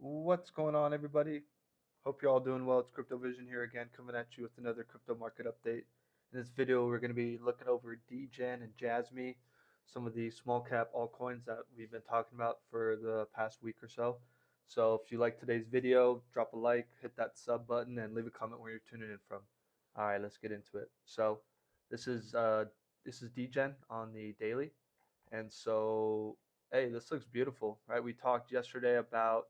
What's going on, everybody? Hope you're all doing well. It's Crypto Vision here again, coming at you with another crypto market update. In this video, we're going to be looking over DEGEN and JASMY, some of the small cap altcoins that we've been talking about for the past week or so. So if you like today's video, drop a like, hit that sub button, and leave a comment where you're tuning in from. All right, let's get into it. So this is uh, this is DEGEN on the daily, and so hey, this looks beautiful, right? We talked yesterday about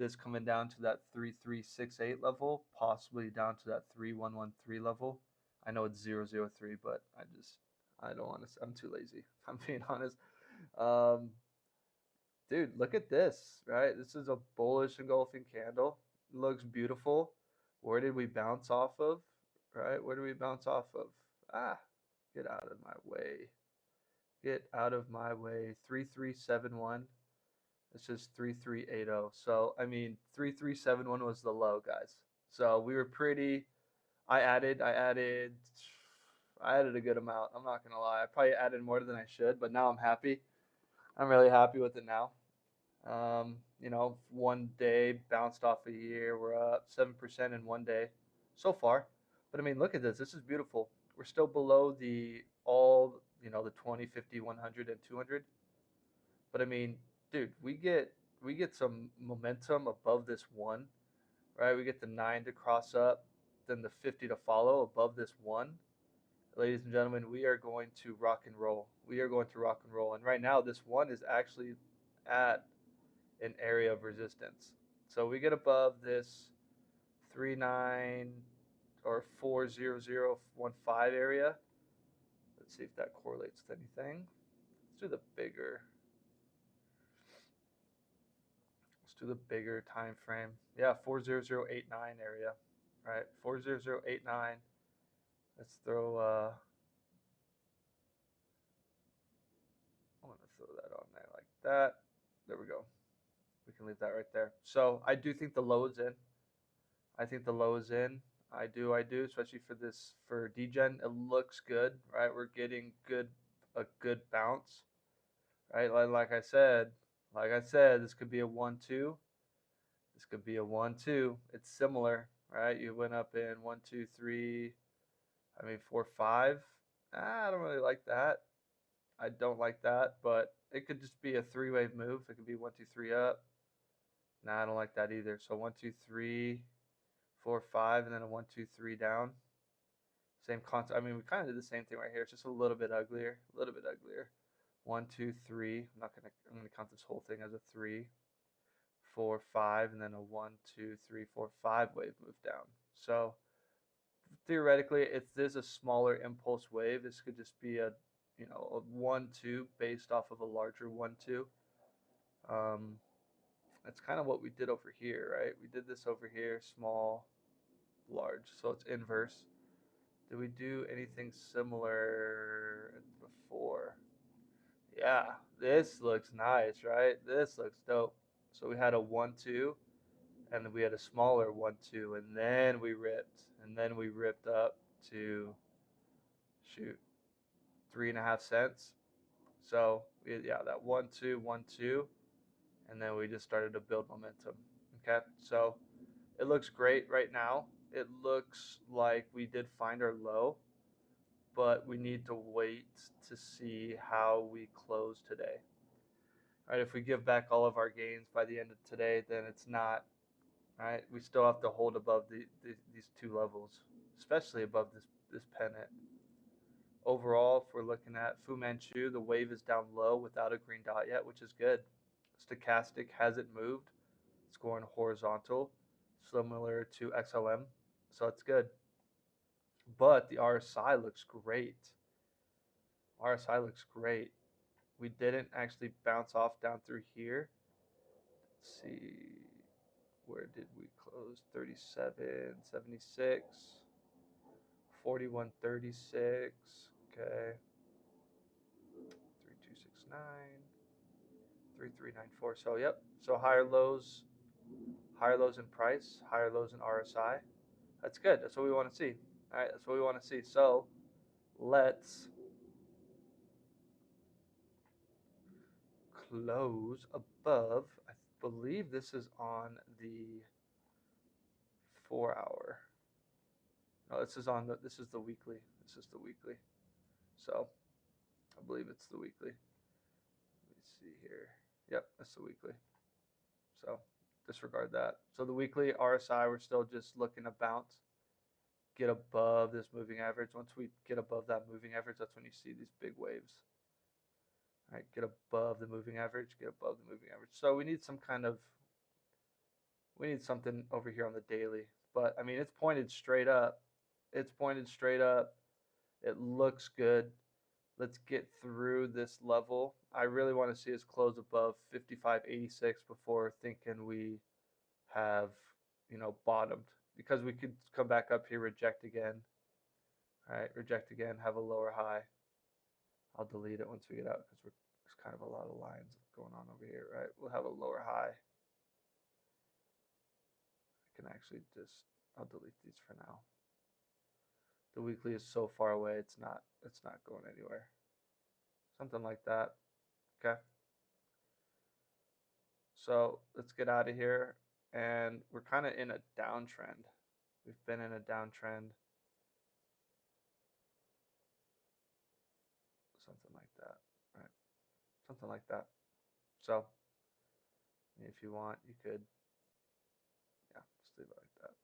this coming down to that 3368 level, possibly down to that 3113 level. I know it's 003, but I don't want to. I'm too lazy. I'm being honest. Um, Dude, look at this, right? This is a bullish engulfing candle. It looks beautiful. Where did we bounce off of? Right? Where did we bounce off of? Ah, get out of my way. Get out of my way. 3371. This is 3380. So, I mean, 3371 was the low, guys. So we were pretty. I added, I added, I added a good amount. I'm not gonna lie. I probably added more than I should, but now I'm happy. I'm really happy with it now. One day bounced off a year. We're up 7% in one day so far. But I mean, look at this. This is beautiful. We're still below the 20, 50, 100, and 200. But I mean, dude, we get some momentum above this one, right? We get the 9 to cross up, then the 50 to follow above this one. Ladies and gentlemen, we are going to rock and roll. We are going to rock and roll. And right now, this one is actually at an area of resistance. So we get above this 39 or 40015 area. Let's see if that correlates with anything. Let's do the bigger. Let's do the bigger time frame. Yeah, 40089 area. Right, 40089. Let's throw I'm gonna throw that on there like that. There we go. We can leave that right there. So I do think the low is in. I think the low is in. I do, especially for DGen. It looks good, right? We're getting a good bounce, right? Like I said, this could be a 1-2. This could be a 1-2. It's similar, right? You went up in 1, 2, 3. I mean 4, 5. I don't really like that. I don't like that, but it could just be a three-wave move. It could be 1, 2, 3 up. Nah, I don't like that either. So 1, 2, 3, 4, 5, and then a 1, 2, 3 down. Same concept. I mean, we kind of did the same thing right here. It's just a little bit uglier. A little bit uglier. 1, 2, 3. I'm gonna count this whole thing as a 3, 4, 5, and then a 1, 2, 3, 4, 5 wave move down. So theoretically, if there's a smaller impulse wave, this could just be a 1-2 based off of a larger 1-2. That's kind of what we did over here, right? We did this over here, small, large, so it's inverse. Did we do anything similar before? Yeah, this looks nice, right? This looks dope. So we had a 1-2, and then we had a smaller 1-2, and then we ripped up to shoot 3.5 cents. So yeah, that 1-2, 1-2, and then we just started to build momentum. Okay, so it looks great right now. It looks like we did find our low, but we need to wait to see how we close today. All right, if we give back all of our gains by the end of today, then it's not, right? We still have to hold above these two levels, especially above this pennant. Overall, if we're looking at Fu Manchu, the wave is down low without a green dot yet, which is good. Stochastic hasn't moved. It's going horizontal, similar to XLM, so it's good. But the RSI looks great. RSI looks great. We didn't actually bounce off down through here. Let's see, where did we close? 37.76, 41.36. Okay, 3269, 3394. So yep. So higher lows in price, higher lows in RSI. That's good. That's what we want to see. All right, that's what we want to see. So let's close above. believe this is on the 4 hour. No, this is the weekly. This is the weekly. So I believe it's the weekly. Let me see here. Yep, that's the weekly. So disregard that. So the weekly RSI, we're still just looking to bounce, get above this moving average. Once we get above that moving average, that's when you see these big waves. All right, get above the moving average, get above the moving average. So we need something over here on the daily. But I mean, it's pointed straight up. It's pointed straight up. It looks good. Let's get through this level. I really want to see us close above 55.86 before thinking we have, bottomed, because we could come back up here, reject again. All right, reject again, have a lower high. I'll delete it once we get out because there's kind of a lot of lines going on over here, right? We'll have a lower high. I can actually I'll delete these for now. The weekly is so far away, it's not going anywhere. Something like that. Okay. So let's get out of here. And we're kind of in a downtrend. We've been in a downtrend. Something like that, right? Something like that. So if you want, you could, yeah, just leave it like that.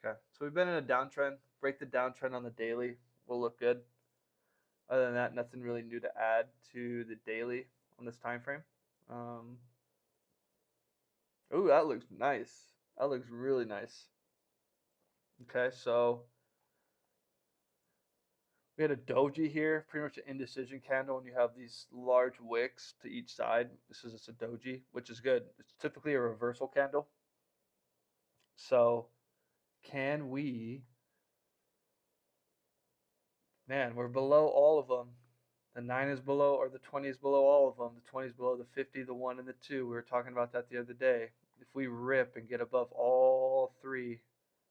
Okay, so we've been in a downtrend. Break the downtrend on the daily. Will look good. Other than that, nothing really new to add to the daily on this time frame. Ooh, that looks nice. That looks really nice. Okay, so we had a doji here, pretty much an indecision candle, and you have these large wicks to each side. This is just a doji, which is good. It's typically a reversal candle. So can we, man, we're below all of them. The 9 is below, or the 20 is below all of them. The 20 is below the 50, the 1, and the 2. We were talking about that the other day. If we rip and get above all three,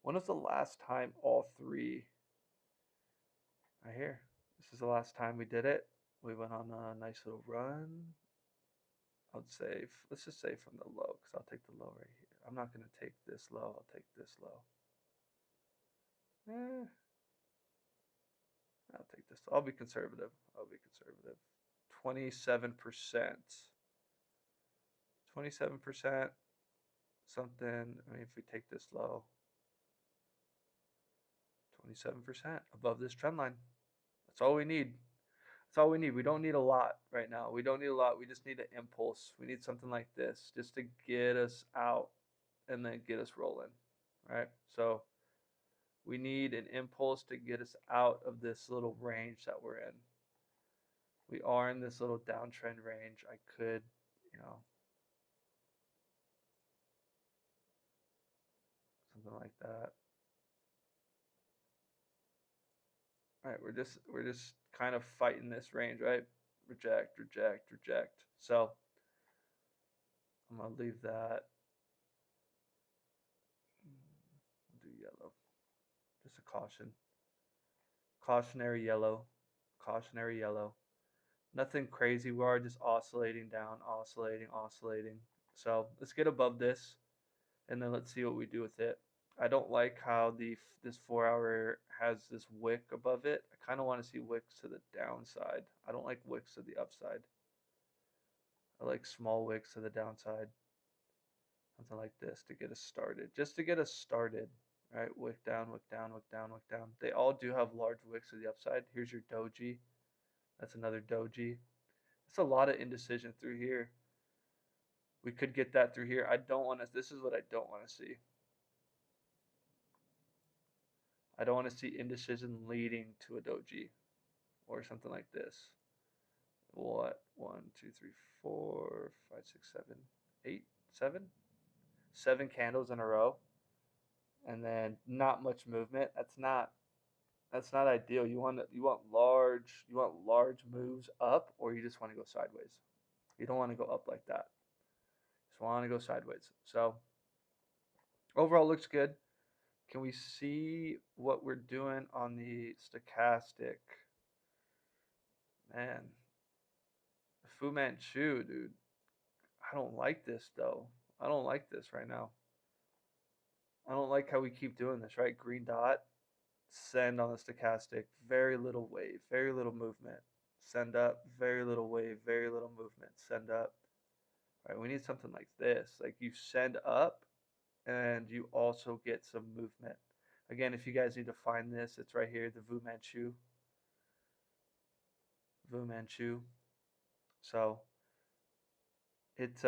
when was the last time all three? Right here. This is the last time we did it. We went on a nice little run. I would say, let's just say from the low, because I'll take the low right here. I'm not going to take this low. I'll take this low. I'll take this. I'll be conservative. 27%. 27%. Something. I mean, if we take this low, 27% above this trend line. That's all we need. That's all we need. We don't need a lot right now. We don't need a lot. We just need an impulse. We need something like this just to get us out and then get us rolling, right? So we need an impulse to get us out of this little range that we're in. We are in this little downtrend range. I could, something like that. All right, we're just kind of fighting this range, right? Reject, reject, reject. So I'm gonna leave that. We'll do yellow. Just a caution. Cautionary yellow. Cautionary yellow. Nothing crazy. We are just oscillating down, oscillating, oscillating. So let's get above this, and then let's see what we do with it. I don't like how this 4 hour has this wick above it. I kind of want to see wicks to the downside. I don't like wicks to the upside. I like small wicks to the downside. Something like this to get us started. Just to get us started. Right? Wick down, wick down, wick down, wick down. They all do have large wicks to the upside. Here's your doji. That's another doji. It's a lot of indecision through here. We could get that through here. I don't want to. This is what I don't want to see. I don't want to see indecision leading to a doji or something like this. What? 1, 2, 3, 4, 5, 6, 7, 8, 7? 7 candles in a row, and then not much movement. That's not ideal. You want large moves up, or you just want to go sideways. You don't want to go up like that. You just want to go sideways. So overall looks good. Can we see what we're doing on the stochastic? Man, Fu Manchu, dude. I don't like this though. I don't like this right now. I don't like how we keep doing this, right? Green dot, send on the stochastic, very little wave, very little movement. Send up, very little wave, very little movement. Send up. All right, we need something like this. Like you send up and you also get some movement. Again, if you guys need to find this, it's right here, the Fu Manchu. Fu Manchu. So it's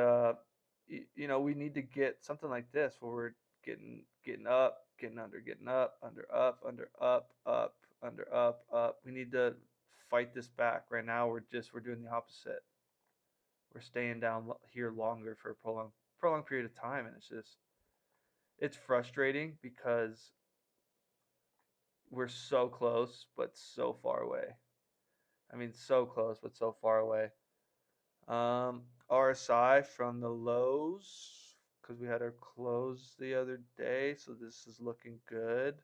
you know, we need to get something like this where we're getting up, getting up, under up, under up. We need to fight this back. Right now we're doing the opposite. We're staying down here longer for a prolonged period of time, and it's frustrating because we're so close but so far away. I mean, so close but so far away. RSI from the lows because we had our close the other day, so this is looking good.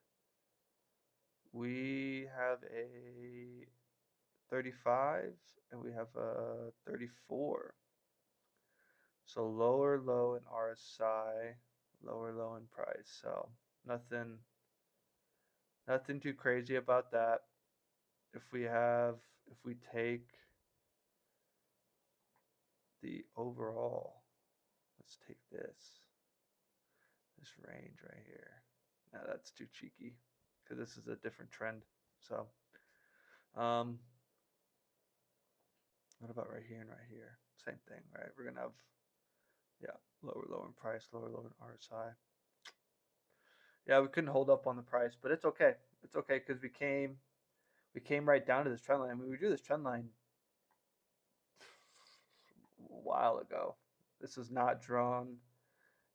We have a 35 and we have a 34. So lower low in RSI, lower low in price. So nothing too crazy about that. If we take the overall, let's take this range right here. Now that's too cheeky because this is a different trend. So, what about right here and right here? Same thing, right? We're gonna have, yeah, lower low in price, lower low in RSI. Yeah, we couldn't hold up on the price, but it's okay. It's okay because we came right down to this trend line. I mean, we drew this trend line a while ago. This is not drawn,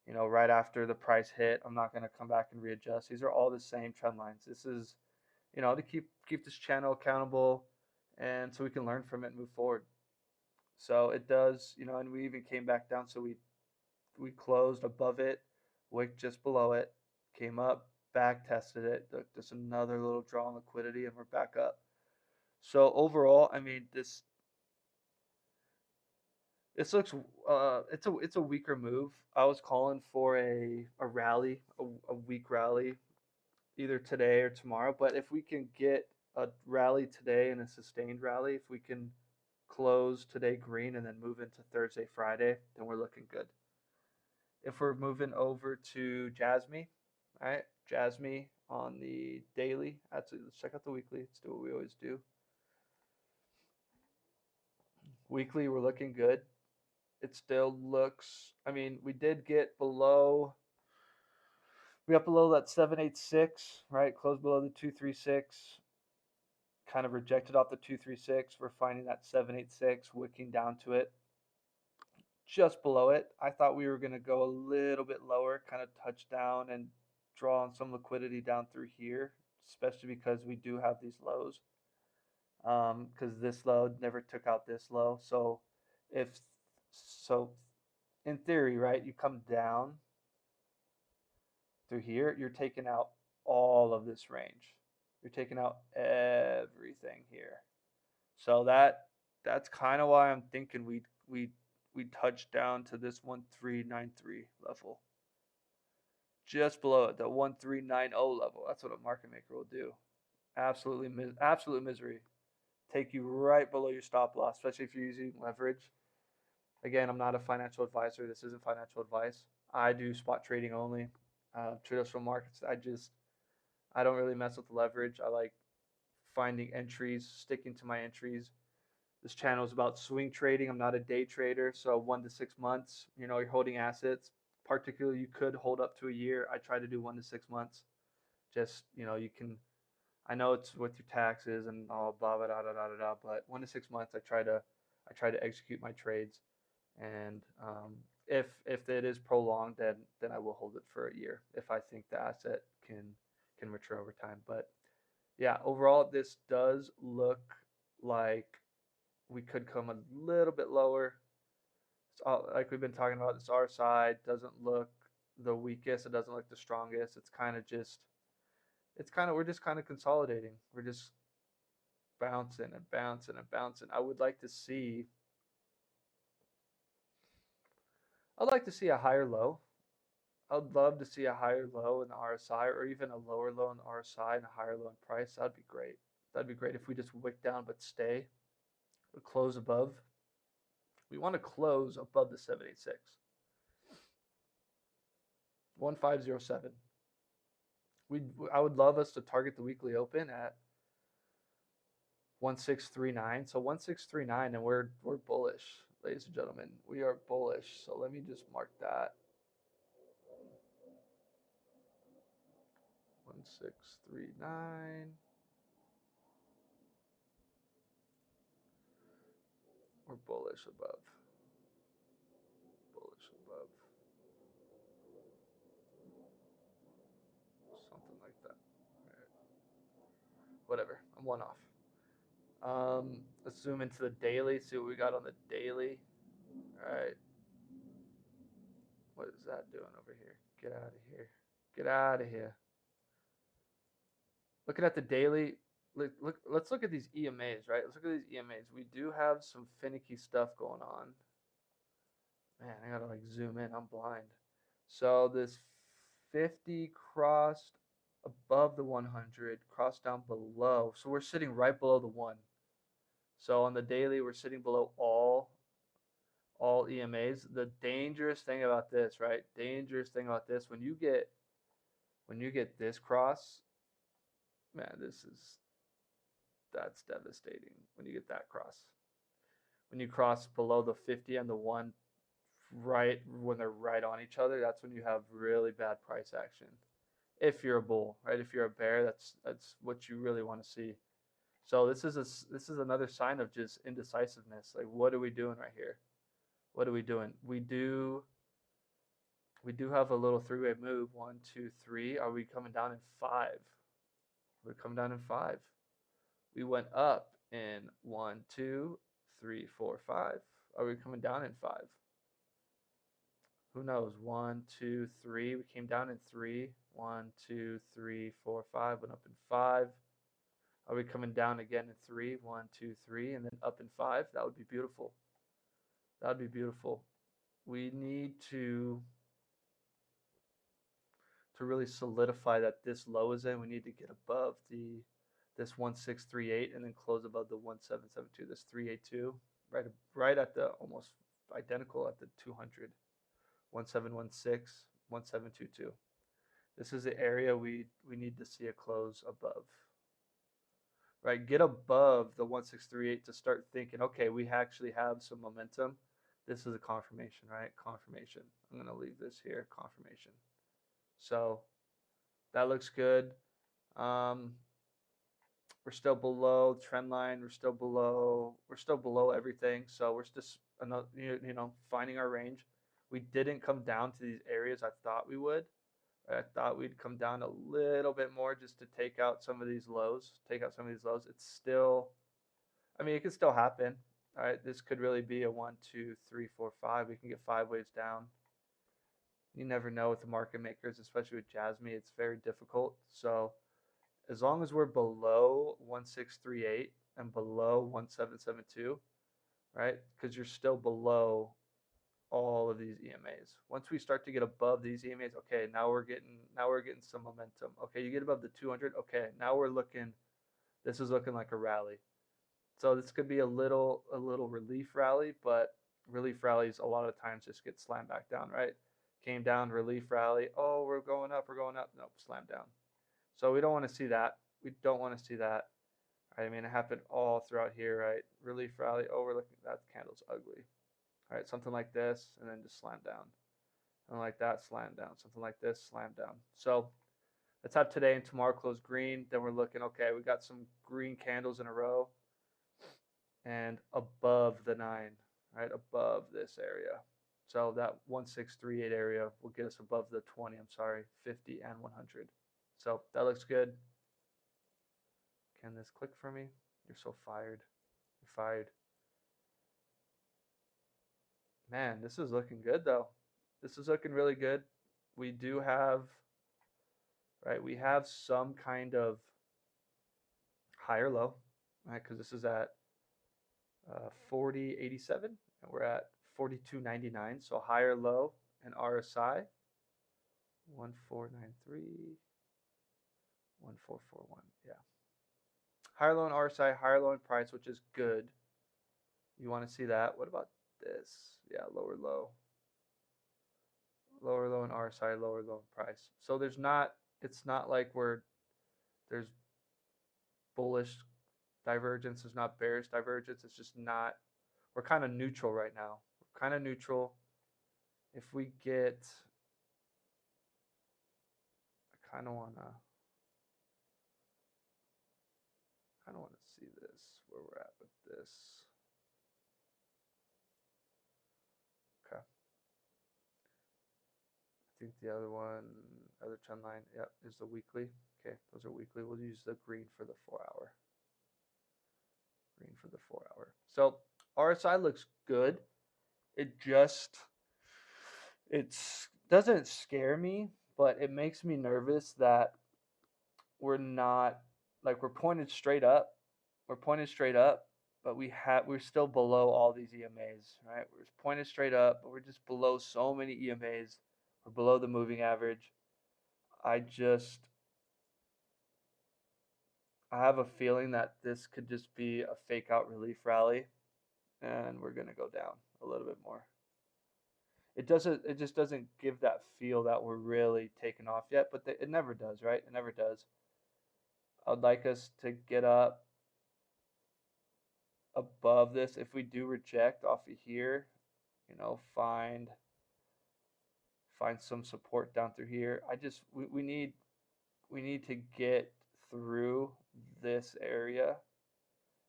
you know, right after the price hit. I'm not going to come back and readjust. These are all the same trend lines. This is, you know, to keep this channel accountable and so we can learn from it and move forward. So it does, you know, and we even came back down. So we closed above it, wick just below it, came up, back tested it, just another little draw on liquidity, and we're back up. So overall, I mean, this looks it's a weaker move. I was calling for a rally, a weak rally, either today or tomorrow. But if we can get a rally today and a sustained rally, if we can close today green and then move into Thursday, Friday, then we're looking good. If we're moving over to JASMY, all right, JASMY on the daily. Actually, let's check out the weekly. Let's do what we always do. Weekly, we're looking good. It still looks, I mean, we did get below, we got below that 786, right? Closed below the 236. Kind of rejected off the 236. We're finding that 786, wicking down to it. Just below it. I thought we were going to go a little bit lower, kind of touch down and draw on some liquidity down through here, especially because we do have these lows. Because this low never took out this low. So if so, in theory, right, you come down through here, you're taking out all of this range. You're taking out everything here. So that's kind of why I'm thinking we touch down to this 1393 level. Just below it, the 1390 level. That's what a market maker will do. Absolute misery. Take you right below your stop loss, especially if you're using leverage. Again, I'm not a financial advisor. This isn't financial advice. I do spot trading only. Traditional markets, I don't really mess with the leverage. I like finding entries, sticking to my entries. This channel is about swing trading. I'm not a day trader, so 1 to 6 months. You know, you're holding assets. Particularly, you could hold up to a year. I try to do 1 to 6 months. Just, you know, you can. I know it's with your taxes and all blah blah blah blah blah blah. But 1 to 6 months, I try to execute my trades. And if it is prolonged, then I will hold it for a year if I think the asset can mature over time. But yeah, overall, this does look like we could come a little bit lower. Like we've been talking about, this RSI doesn't look the weakest. It doesn't look the strongest. We're just kind of consolidating. We're just bouncing and bouncing and bouncing. I would like to see I'd like to see a higher low. I'd love to see a higher low in the RSI or even a lower low in the RSI and a higher low in price. That'd be great. That'd be great if we just wick down but stay or close above. We want to close above the 786. 1507. I would love us to target the weekly open at 1639. So 1639 and we're bullish, ladies and gentlemen. We are bullish. So let me just mark that. 1639. We're bullish above. Bullish above. Something like that. All right. Whatever. I'm one off. Let's zoom into the daily, see what we got on the daily. All right. What is that doing over here? Get out of here. Get out of here. Looking at the daily, let's look at these EMAs, right? Let's look at these EMAs. We do have some finicky stuff going on. Man, I gotta like zoom in. I'm blind. So this 50 crossed above the 100, crossed down below. So we're sitting right below the 1. So on the daily, we're sitting below all EMAs. The dangerous thing about this, right? Dangerous thing about this, when you get this cross, man, that's devastating when you get that cross. When you cross below the 50 and the 1 right when they're right on each other, that's when you have really bad price action. If you're a bull, right? If you're a bear, that's what you really want to see. So this is another sign of just indecisiveness. Like, what are we doing right here? What are we doing? We do have a little three-way move. 1, 2, 3. Are we coming down in 5? We're coming down in 5. We went up in 1, 2, 3, 4, 5. Are we coming down in 5? Who knows? 1, 2, 3. We came down in 3. 1, 2, 3, 4, 5. Went up in 5. Are we coming down again in 3? 1, 2, 3, and then up in 5? That would be beautiful. That would be beautiful. We need to really solidify that this low is in. We need to get above this 1638 and then close above the 1772. This 382, right at the almost identical at the 200. 1716, 1722. This is the area we need to see a close above. Right, get above the 1638 to start thinking, okay, we actually have some momentum. This is a confirmation, right? Confirmation. I'm going to leave this here, confirmation. So that looks good. We're still below trend line. We're still below everything. So we're just finding our range. We didn't come down to these areas I thought we would. I thought we'd come down a little bit more just to take out some of these lows. It's still, I mean, it could still happen. All right, this could really be a 1, 2, 3, 4, 5. We can get 5 waves down. You never know with the market makers, especially with JASMY. It's very difficult. So as long as we're below 1638 and below 1772, right? Because you're still below all of these EMAs. Once we start to get above these EMAs, okay, now we're getting some momentum. Okay, you get above the 200. Okay, now this is looking like a rally. So this could be a little relief rally, but relief rallies a lot of times just get slammed back down, right? Came down, relief rally. Oh, we're going up. Nope, slammed down. So we don't want to see that. Right? I mean, it happened all throughout here, right? Relief rally. Oh, we're looking. That candle's ugly. All right, something like this, and then just slam down. Something like that, slam down. Something like this, slam down. So let's have today and tomorrow close green. Then we're looking, okay, we got some green candles in a row and above the 9, right? Above this area. So that 1638 area will get us above the 20, 50 and 100. So that looks good. Can this click for me? You're so fired. You're fired. Man, this is looking good though. This is looking really good. We do have, right? We have some kind of higher low, right? Because this is at 40.87 and we're at 42.99. So higher low and RSI 1493 1441. Yeah. Higher low and RSI, higher low in price, which is good. You want to see that. What about this? Yeah, lower low. Lower low in RSI, lower low in price. So it's not like there's bullish divergence, there's not bearish divergence. It's just not, we're kind of neutral right now. We're kind of neutral. If we get, I kind of want to see this, where we're at with this. Okay. I think the other trend line, yep, is the weekly. Okay, those are weekly. We'll use the green for the 4-hour. Green for the 4-hour. So RSI looks good. It doesn't scare me, but it makes me nervous that we're not, like, we're pointed straight up. We're pointed straight up, but we're still below all these EMAs, right? We're pointed straight up, but we're just below so many EMAs. We're below the moving average. I have a feeling that this could just be a fake out relief rally, and we're gonna go down a little bit more. It just doesn't give that feel that we're really taking off yet, but it never does, right? It never does. I'd like us to get up above this. If we do reject off of here, find some support down through here. We need to get through this area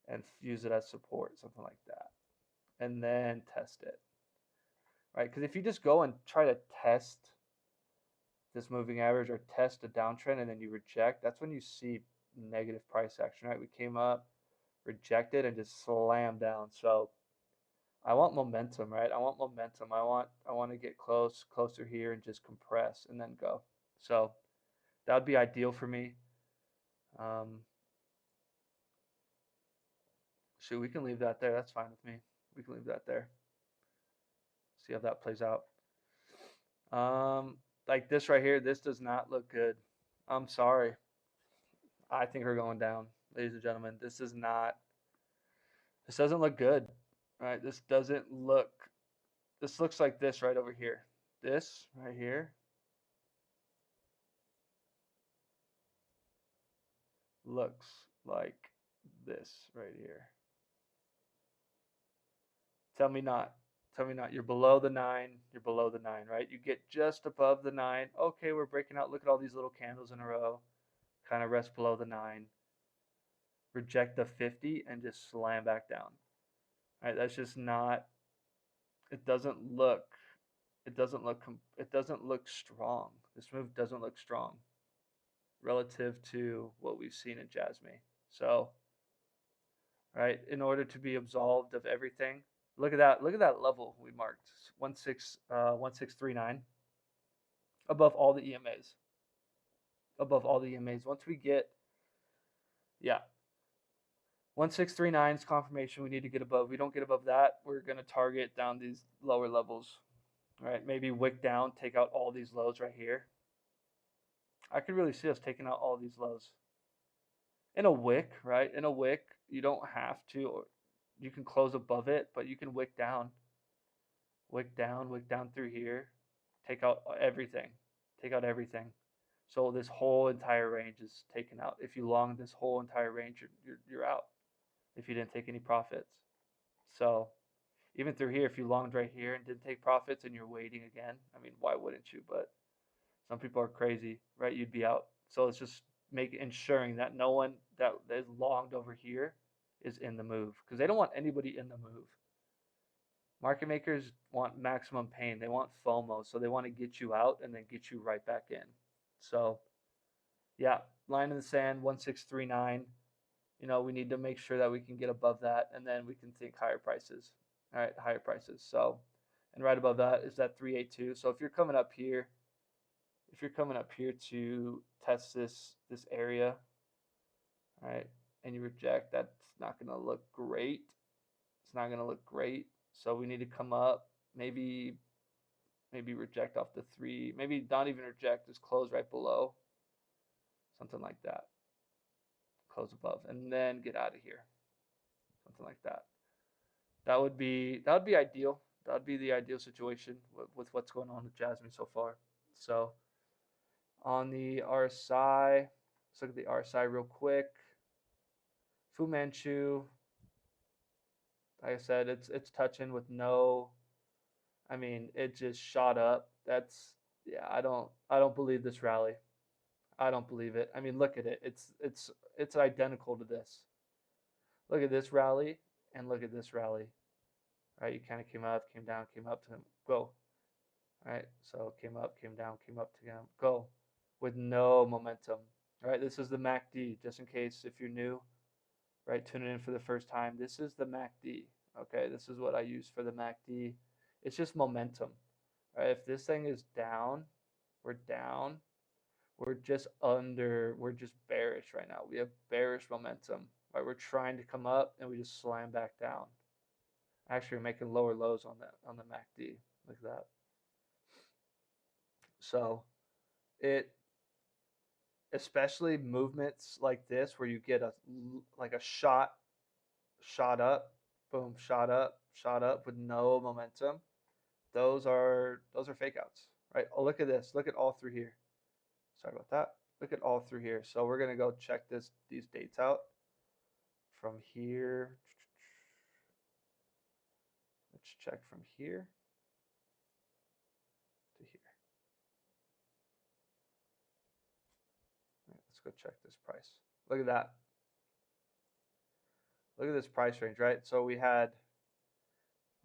and use it as support, something like that, and then test it, right? Because if you just go and try to test this moving average or test a downtrend and then you reject, that's when you see negative price action, right? We came up, rejected, and just slammed down. So I want momentum, right? I want momentum. I want to get closer here and just compress and then go. So that would be ideal for me. Shoot, we can leave that there. That's fine with me. We can leave that there. See how that plays out. Like this right here, this does not look good. I'm sorry. I think we're going down, ladies and gentlemen. This doesn't look good, right? This looks like this right over here. This right here looks like this right here. Tell me not. Tell me not. You're below the 9. You're below the 9, right? You get just above the 9. Okay, we're breaking out. Look at all these little candles in a row. Kind of rest below the 9. Reject the 50 and just slam back down. All right, that's just not. It doesn't look. It doesn't look strong. This move doesn't look strong relative to what we've seen in JASMY. So, right, in order to be absolved of everything, look at that. Look at that level we marked, 1639, above all the EMAs. Above all the EMAs. Once we get, yeah, 1639 is confirmation. We need to get above. We don't get above that, we're going to target down these lower levels. All right, maybe wick down, take out all these lows right here. I could really see us taking out all these lows. In a wick, right? In a wick, you don't have to. You can close above it, but you can wick down. Wick down through here. Take out everything. Take out everything. So this whole entire range is taken out. If you long this whole entire range, you're out. If you didn't take any profits. So even through here, if you longed right here and didn't take profits and you're waiting again, I mean, why wouldn't you? But some people are crazy, right? You'd be out. So it's just ensuring that no one that is longed over here is in the move, because they don't want anybody in the move. Market makers want maximum pain. They want FOMO, so they want to get you out and then get you right back in. So, yeah, line in the sand, 1639. We need to make sure that we can get above that, and then we can think higher prices. All right, higher prices. So, and right above that is that 382. So if you're coming up here, to test this area, all right, and you reject, that's not going to look great. It's not going to look great. So we need to come up maybe reject off the 3, maybe not even reject, just close right below, something like that, close above, and then get out of here, something like that. That would be ideal. That would be the ideal situation with what's going on with Jasmine so far. So on the RSI, let's look at the RSI real quick. Fu Manchu, like I said, it's touching with no. I mean, it just shot up. That's yeah. I don't believe this rally. I don't believe it. I mean, look at it. It's identical to this. Look at this rally and look at this rally. Right, you kind of came up, came down, came up to him. Go. All right, so came up, came down, came up to him. Go with no momentum. All right, this is the MACD. Just in case if you're new, right, tuning in for the first time. This is the MACD. Okay, this is what I use for the MACD. It's just momentum. All right, if this thing is down, we're down. We're just bearish right now. We have bearish momentum. Right, we're trying to come up and we just slam back down. Actually, we're making lower lows on the MACD like that. So it, especially movements like this where you get a shot up, boom, shot up with no momentum. Those are fake outs, right? Oh, look at this. Look at all through here. Sorry about that. Look at all through here. So we're gonna go check these dates out from here. Let's check from here to here. Right, let's go check this price. Look at that. Look at this price range, right? So we had,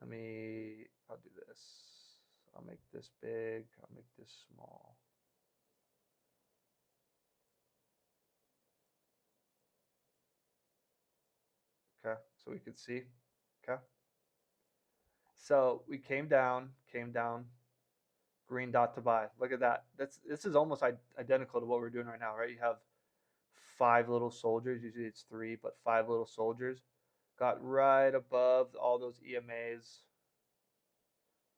I'll do this. I'll make this big, I'll make this small. Okay, so we could see, okay? So we came down, green dot to buy. Look at that. This is almost identical to what we're doing right now, right? You have 5 little soldiers, usually it's 3, but 5 little soldiers. Got right above all those EMAs,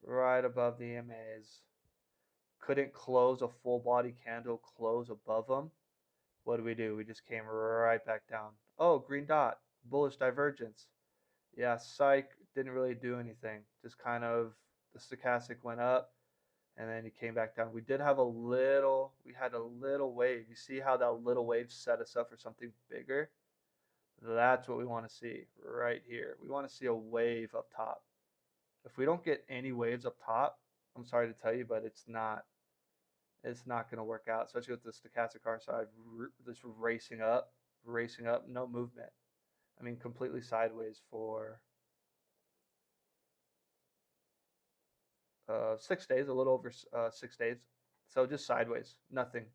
right above the EMAs. Couldn't close a full body candle close above them. What do? We just came right back down. Oh, green dot, bullish divergence. Yeah, psych, didn't really do anything. Just kind of, the stochastic went up and then it came back down. We had a little wave. You see how that little wave set us up for something bigger? That's what we want to see right here. We want to see a wave up top. If we don't get any waves up top, I'm sorry to tell you, but it's not going to work out, especially with the stochastic RSI just racing up, no movement. I mean, completely sideways for 6 days, a little over 6 days. So just sideways, nothing.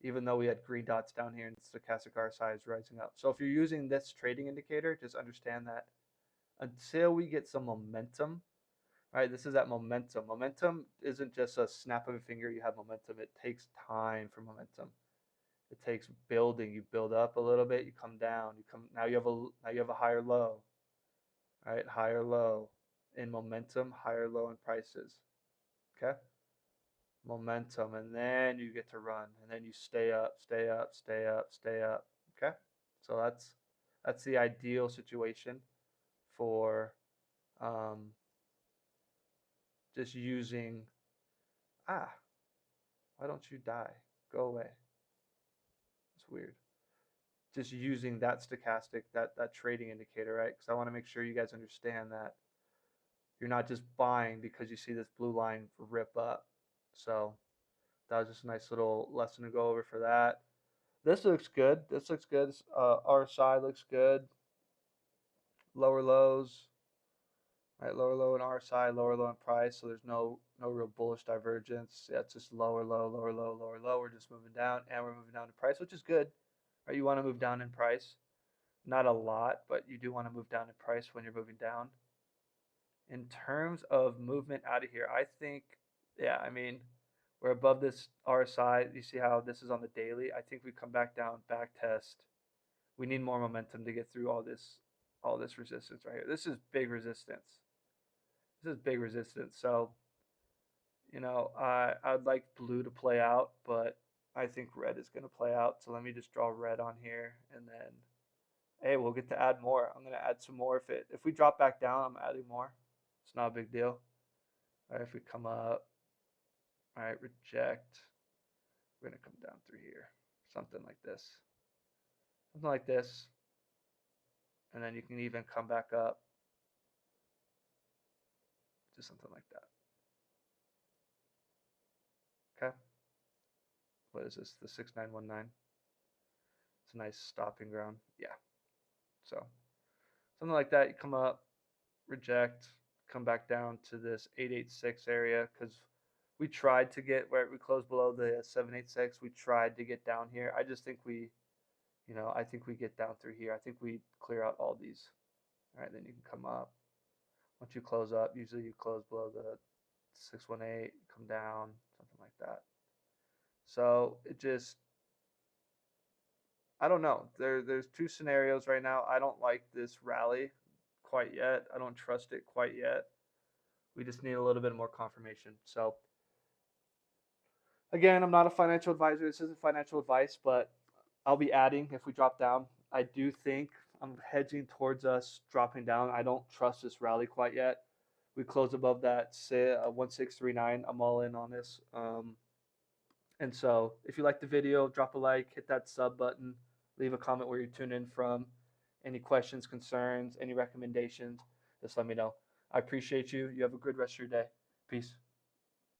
Even though we had green dots down here and stochastic RSI is rising up. So if you're using this trading indicator, just understand that until we get some momentum, right? This is that momentum. Momentum isn't just a snap of a finger, you have momentum. It takes time for momentum. It takes building. You build up a little bit, you come down, now you have a higher low. Right? Higher low in momentum, higher low in prices. Okay? Momentum, and then you get to run, and then you stay up. Okay? So that's the ideal situation for just using why don't you die? Go away. It's weird. Just using that stochastic, that trading indicator, right? Because I want to make sure you guys understand that you're not just buying because you see this blue line rip up. So that was just a nice little lesson to go over for that. This looks good. RSI looks good. Lower lows, right? Lower low in RSI, lower low in price. So there's no real bullish divergence. Yeah, it's just lower low, lower low, lower low. We're just moving down, and we're moving down in price, which is good. Right? You want to move down in price. Not a lot, but you do want to move down in price when you're moving down. In terms of movement out of here, I think, yeah, I mean, we're above this RSI. You see how this is on the daily? I think we come back down, back test. We need more momentum to get through all this resistance right here. This is big resistance. This is big resistance. So, I'd like blue to play out, but I think red is going to play out. So let me just draw red on here, and then hey, we'll get to add more. I'm going to add some more if we drop back down. I'm adding more. It's not a big deal. All right, if we come up, all right, reject. We're going to come down through here, something like this, something like this, and then you can even come back up to something like that. Okay. What is this? The 6919. It's a nice stopping ground. Yeah. So something like that. You come up, reject, come back down to this 886 area because we tried to get where we closed below the 786. We tried to get down here. I just think I think we get down through here. I think we clear out all these. All right, then you can come up. Once you close up, usually you close below the 618, come down, something like that. So it just, I don't know. There's two scenarios right now. I don't like this rally quite yet. I don't trust it quite yet. We just need a little bit more confirmation. So again, I'm not a financial advisor. This isn't financial advice, but I'll be adding if we drop down. I do think I'm hedging towards us dropping down. I don't trust this rally quite yet. We close above that 1639. I'm all in on this. And so if you like the video, drop a like, hit that sub button, leave a comment where you tune in from. Any questions, concerns, any recommendations, just let me know. I appreciate you. You have a good rest of your day. Peace.